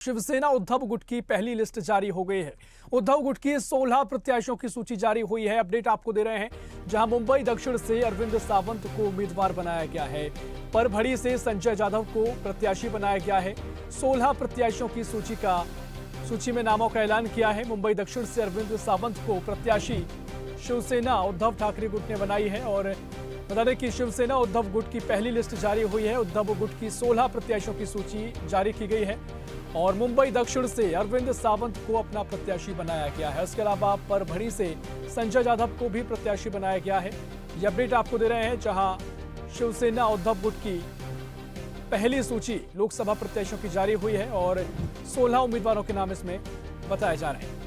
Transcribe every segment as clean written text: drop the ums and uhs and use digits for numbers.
शिवसेना उद्धव गुट की पहली लिस्ट जारी हो गई है। उद्धव गुट की 16 प्रत्याशियों की सूची जारी हुई है। अपडेट आपको दे रहे हैं, जहां मुंबई दक्षिण से अरविंद सावंत को उम्मीदवार बनाया गया है। परभणी से संजय जाधव को प्रत्याशी बनाया गया है। 16 प्रत्याशियों की सूची में नामों का ऐलान किया है। मुंबई दक्षिण से अरविंद सावंत को प्रत्याशी शिवसेना उद्धव ठाकरे गुट ने बनाई है। और बता दें कि शिवसेना उद्धव गुट की पहली लिस्ट जारी हुई है। उद्धव गुट की 16 प्रत्याशियों की सूची जारी की गई है और मुंबई दक्षिण से अरविंद सावंत को अपना प्रत्याशी बनाया गया है। इसके अलावा परभणी से संजय जाधव को भी प्रत्याशी बनाया गया है। ये अपडेट आपको दे रहे हैं, जहां शिवसेना उद्धव गुट की पहली सूची लोकसभा प्रत्याशियों की जारी हुई है और 16 उम्मीदवारों के नाम इसमें बताए जा रहे हैं।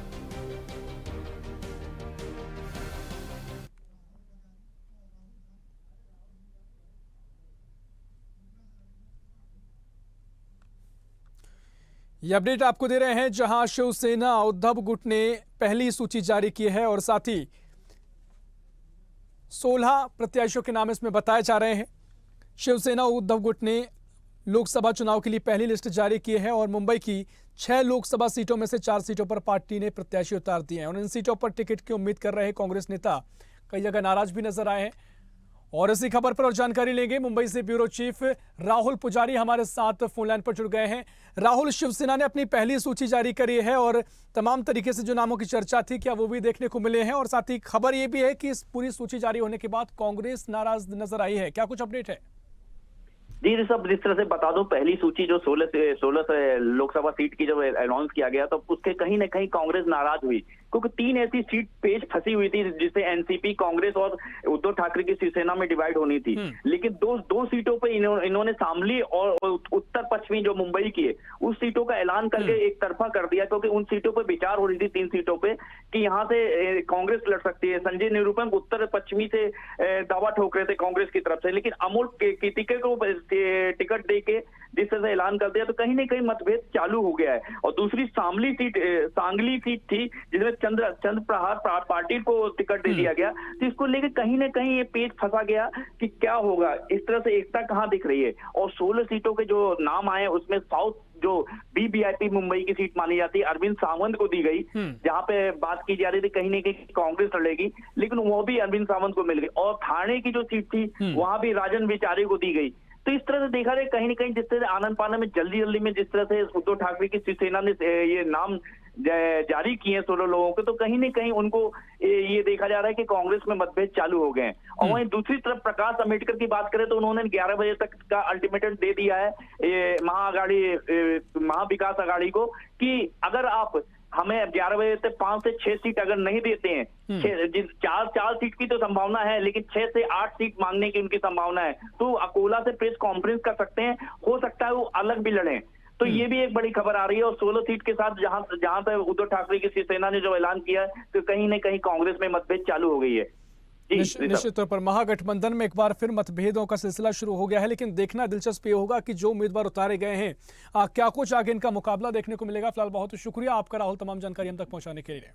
ये अपडेट आपको दे रहे हैं, जहां शिवसेना उद्धव गुट ने पहली सूची जारी की है और साथ ही 16 प्रत्याशियों के नाम इसमें बताए जा रहे हैं। शिवसेना उद्धव गुट ने लोकसभा चुनाव के लिए पहली लिस्ट जारी की है और मुंबई की 6 लोकसभा सीटों में से 4 सीटों पर पार्टी ने प्रत्याशी उतार दिए हैं और इन सीटों पर टिकट की उम्मीद कर रहे कांग्रेस नेता कई जगह नाराज भी नजर आए हैं। और इसी खबर पर और जानकारी लेंगे, मुंबई से ब्यूरो चीफ राहुल पुजारी हमारे साथ फोन लाइन पर जुड़ गए हैं। राहुल, शिवसेना ने अपनी पहली सूची जारी करी है और तमाम तरीके से जो नामों की चर्चा थी, क्या वो भी देखने को मिले हैं? और साथ ही खबर ये भी है कि इस पूरी सूची जारी होने के बाद कांग्रेस नाराज नजर आई है, क्या कुछ अपडेट है? जी सब जिस तरह से बता दूं, पहली सूची जो 16 लोकसभा सीट की जब अनाउंस किया गया तो उसके कहीं ना कहीं कांग्रेस नाराज हुई, क्योंकि 3 ऐसी सीट पेश फंसी हुई थी जिससे एनसीपी, कांग्रेस और उद्धव ठाकरे की शिवसेना में डिवाइड होनी थी। लेकिन दो सीटों पे इन्होंने शामली और उत्तर पश्चिमी जो मुंबई की है उस सीटों का ऐलान करके एक तरफा कर दिया, क्योंकि उन सीटों पे विचार हो रही थी 3 सीटों पे कि यहाँ से कांग्रेस लड़ सकती है। संजय निरूपम उत्तर पश्चिमी से दावा ठोक रहे थे कांग्रेस की तरफ से, लेकिन अमोल कीर्तिकर को टिकट देके जिस तरह से ऐलान कर दिया तो कहीं ना कहीं मतभेद चालू हो गया है। और दूसरी सांगली सीट थी जिसमें चंद्र प्रहार पार्टी को टिकट दे दिया गया, तो इसको लेकर कहीं ना कहीं ये पेच फंसा गया कि क्या होगा। इस तरह से एकता कहां दिख रही है। और 16 सीटों के जो नाम आए उसमें साउथ जो बीबीआईपी मुंबई की सीट मानी जाती है अरविंद सावंत को दी गई, जहां पे बात की जा रही थी कहीं ना कहीं कांग्रेस लड़ेगी, लेकिन वो भी अरविंद सावंत को मिल गई। और थाने की जो सीट थी वहां भी राजन विचारे को दी गई। तो इस तरह से देखा जाए कहीं ना कहीं जिस तरह से आनंद पाना में जल्दी में जिस तरह से उद्धव ठाकरे की शिवसेना ने ये नाम जारी किए 16 लोगों के, तो कहीं ना कहीं उनको ये देखा जा रहा है कि कांग्रेस में मतभेद चालू हो गए हैं। और वहीं दूसरी तरफ प्रकाश अंबेडकर की बात करें तो उन्होंने 11 बजे तक का अल्टीमेटम दे दिया है महाविकास अघाड़ी को कि अगर आप हमें 11 बजे तक 5 से 6 सीट अगर नहीं देते हैं, 4 सीट की तो संभावना है, लेकिन 6 से 8 सीट मांगने की उनकी संभावना है, तो अकोला से प्रेस कॉन्फ्रेंस कर सकते हैं, हो सकता है वो अलग भी लड़ें। तो ये भी एक बड़ी खबर आ रही है। और 16 सीट के साथ जहां तक उद्धव ठाकरे की शिवसेना ने जो ऐलान किया तो कहीं ना कहीं कांग्रेस में मतभेद चालू हो गई है। निश्चित तौर पर महागठबंधन में एक बार फिर मतभेदों का सिलसिला शुरू हो गया है, लेकिन देखना दिलचस्प ये होगा कि जो उम्मीदवार उतारे गए हैं क्या कुछ आगे इनका मुकाबला देखने को मिलेगा। फिलहाल बहुत शुक्रिया आपका राहुल, तमाम जानकारी हम तक पहुंचाने के लिए।